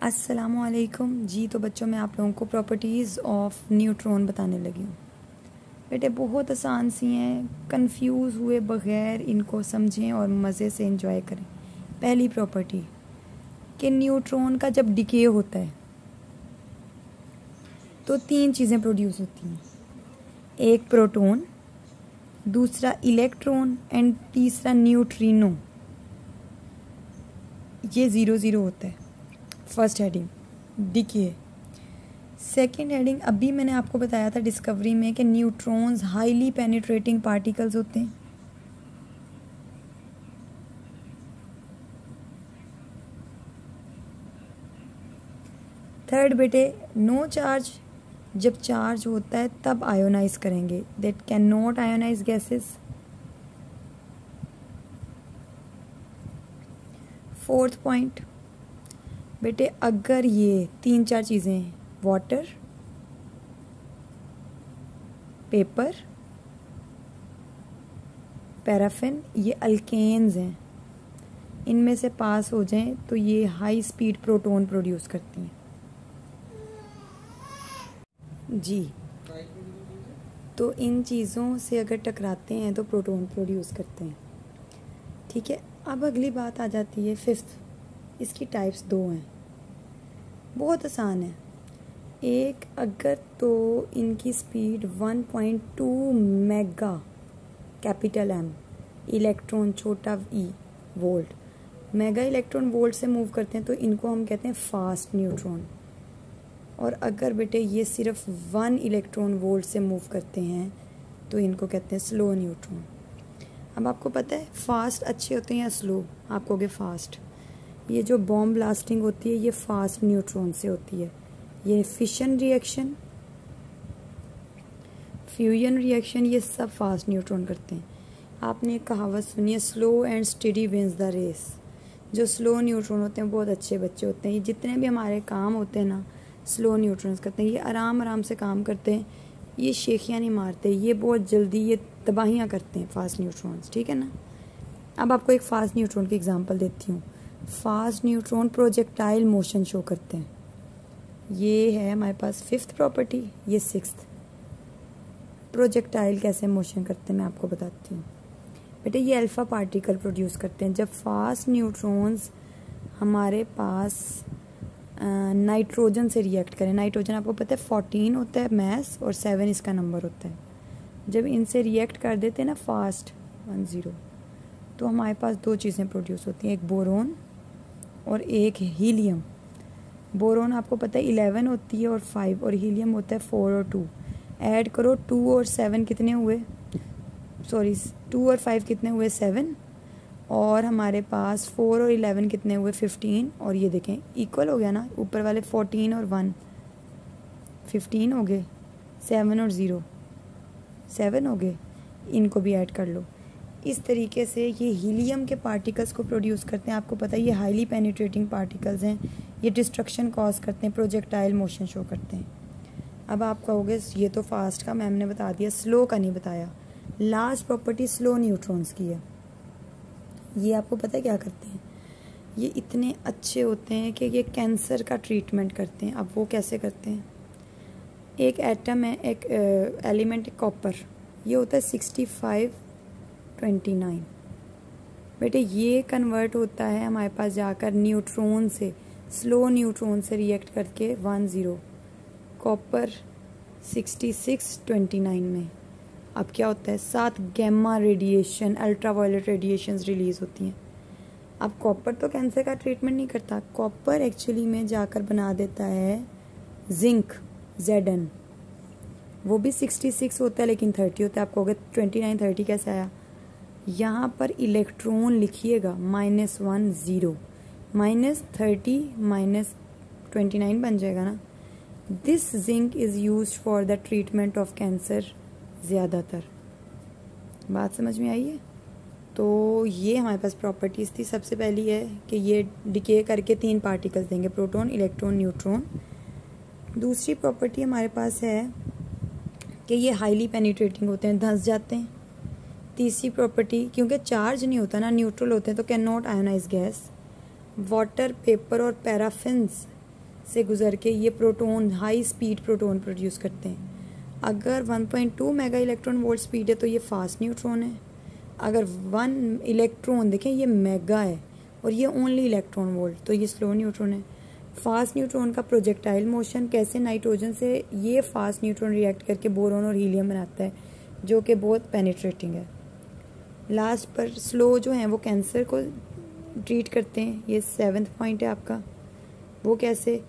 अस्सलामुअलैकुम जी। तो बच्चों मैं आप लोगों को प्रॉपर्टीज़ ऑफ न्यूट्रॉन बताने लगी हूँ। बेटे बहुत आसान सी हैं, कंफ्यूज हुए बगैर इनको समझें और मज़े से एंजॉय करें। पहली प्रॉपर्टी कि न्यूट्रॉन का जब डिके होता है तो तीन चीज़ें प्रोड्यूस होती हैं, एक प्रोटॉन, दूसरा इलेक्ट्रॉन एंड तीसरा न्यूट्रिनो। ये 0 0 होता है। First heading decay. Second heading अभी मैंने आपको बताया था डिस्कवरी में कि न्यूट्रॉन्स हाईली पेनिट्रेटिंग पार्टिकल्स होते हैं। थर्ड बेटे नो चार्ज, जब चार्ज होता है तब आयोनाइज करेंगे, that can not ionize gases. Fourth point बेटे अगर ये तीन चार चीज़ें वाटर, पेपर, पैराफिन, ये अल्केन्स हैं, इनमें से पास हो जाएं तो ये हाई स्पीड प्रोटॉन प्रोड्यूस करती हैं जी। तो इन चीज़ों से अगर टकराते हैं तो प्रोटॉन प्रोड्यूस करते हैं। ठीक है, अब अगली बात आ जाती है फिफ्थ। इसकी टाइप्स दो हैं, बहुत आसान है। एक अगर तो इनकी speed 1.2 mega capital M electron छोटा e volt, mega electron volt से मूव करते हैं तो इनको हम कहते हैं फास्ट न्यूट्रॉन। और अगर बेटे ये सिर्फ 1 इलेक्ट्रॉन वोल्ट से मूव करते हैं तो इनको कहते हैं स्लो न्यूट्रॉन। अब आपको पता है फास्ट अच्छे होते हैं या स्लो? आप कहोगे फास्ट। ये जो बॉम्ब ब्लास्टिंग होती है ये फास्ट न्यूट्रॉन से होती है। ये फिशन रिएक्शन, फ्यूजन रिएक्शन, ये सब फास्ट न्यूट्रॉन करते हैं। आपने एक कहावत सुनी है, slow and steady wins the race. जो स्लो न्यूट्रॉन होते हैं बहुत अच्छे बच्चे होते हैं। ये जितने भी हमारे काम होते हैं ना स्लो न्यूट्रॉन्स करते हैं। ये आराम आराम से काम करते हैं, ये शेखियाँ नहीं मारते, ये बहुत जल्दी ये तबाहियाँ करते हैं फास्ट न्यूट्रॉन्स। ठीक है ना। अब आपको एक फास्ट न्यूट्रॉन की एग्जांपल देती हूँ। Fast neutron projectile motion show करते हैं। ये है हमारे पास फिफ्थ प्रॉपर्टी, ये सिक्स्थ। प्रोजेक्टाइल कैसे मोशन करते हैं मैं आपको बताती हूँ। बेटे ये अल्फा पार्टिकल प्रोड्यूस करते हैं। जब फास्ट न्यूट्रॉन्स हमारे पास नाइट्रोजन से रिएक्ट करें, नाइट्रोजन आपको पता है 14 होता है मैस और 7 इसका नंबर होता है। जब इनसे रिएक्ट कर देते हैं ना फास्ट 10, तो हमारे पास दो चीज़ें प्रोड्यूस होती हैं, एक बोरोन और एक हीलियम। बोरोन आपको पता है 11 होती है और 5, और हीलियम होता है 4 और 2। ऐड करो 2 और 7 कितने हुए, सॉरी 2 और 5 कितने हुए 7, और हमारे पास 4 और 11 कितने हुए 15। और ये देखें इक्वल हो गया ना, ऊपर वाले 14 और 1 15 हो गए, 7 और 0 7 हो गए, इनको भी ऐड कर लो। इस तरीके से ये हीलियम के पार्टिकल्स को प्रोड्यूस करते हैं। आपको पता है ये हाईली पेनिट्रेटिंग पार्टिकल्स हैं, ये डिस्ट्रक्शन कॉज करते हैं, प्रोजेक्टाइल मोशन शो करते हैं। अब आप कहोगे ये तो फास्ट का मैम ने बता दिया, स्लो का नहीं बताया। लास्ट प्रॉपर्टी स्लो न्यूट्रॉन्स की है। ये आपको पता है क्या करते हैं? ये इतने अच्छे होते हैं कि ये कैंसर का ट्रीटमेंट करते हैं। अब वो कैसे करते हैं? एक एटम है, एक एलिमेंट है कॉपर, ये होता है 6529। बेटे ये कन्वर्ट होता है हमारे पास जाकर न्यूट्रॉन से, स्लो न्यूट्रॉन से रिएक्ट करके 10 कॉपर 6629 में। अब क्या होता है, 7 gamma radiation, ultraviolet radiations release होती हैं। अब कॉपर तो कैंसर का ट्रीटमेंट नहीं करता, कॉपर एक्चुअली में जाकर बना देता है जिंक Zn। वो भी 66 होता है लेकिन 30 होता है। आप कहोगे 29 30 कैसे आया? यहाँ पर इलेक्ट्रॉन लिखिएगा -1 0, -30 -29 बन जाएगा ना। This zinc is use for the treatment of cancer ज़्यादातर। बात समझ में आई है? तो ये हमारे पास प्रॉपर्टीज़ थी। सबसे पहली है कि ये डिके करके 3 पार्टिकल्स देंगे, प्रोटॉन, इलेक्ट्रॉन, न्यूट्रॉन। दूसरी प्रॉपर्टी हमारे पास है कि ये हाईली पेनिट्रेटिंग होते हैं, धंस जाते हैं। तीसरी प्रॉपर्टी क्योंकि चार्ज नहीं होता ना, न्यूट्रल होते हैं तो can not ionize gas. Water, paper और पैराफिन्स से गुजर के ये proton, high speed proton produce करते हैं। अगर 1.2 मेगा इलेक्ट्रॉन वोल्ट स्पीड है तो ये फास्ट न्यूट्रॉन है। अगर 1 इलेक्ट्रॉन, देखें ये मेगा है और ये ओनली इलेक्ट्रॉन वोल्ट, तो ये स्लो न्यूट्रॉन है। फास्ट न्यूट्रॉन का प्रोजेक्टाइल मोशन कैसे, नाइट्रोजन से ये फास्ट न्यूट्रॉन रिएक्ट करके बोरॉन और हीलियम बनाता है, जो कि बहुत पेनिट्रेटिंग है। लास्ट पर स्लो जो है वो कैंसर को ट्रीट करते हैं। ये 7th पॉइंट है आपका। वो कैसे,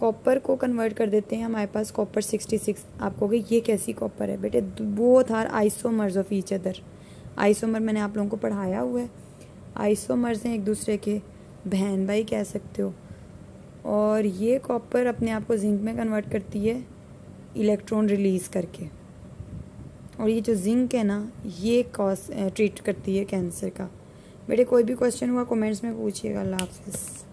कॉपर को कन्वर्ट कर देते हैं। हमारे पास कॉपर 66, आप कहोगे ये कैसी कॉपर है? बेटे both are isomers of each other. Isomer मैंने आप लोगों को पढ़ाया हुआ है। आइसोमर्स हैं एक दूसरे के, बहन भाई कह सकते हो। और ये कॉपर अपने आप को जिंक में कन्वर्ट करती है इलेक्ट्रॉन रिलीज़ करके। और ये जो जिंक है ना, ये ट्रीट करती है कैंसर का। बेटे कोई भी क्वेश्चन हुआ कमेंट्स में पूछिएगा। अल्लाह हाफिज़।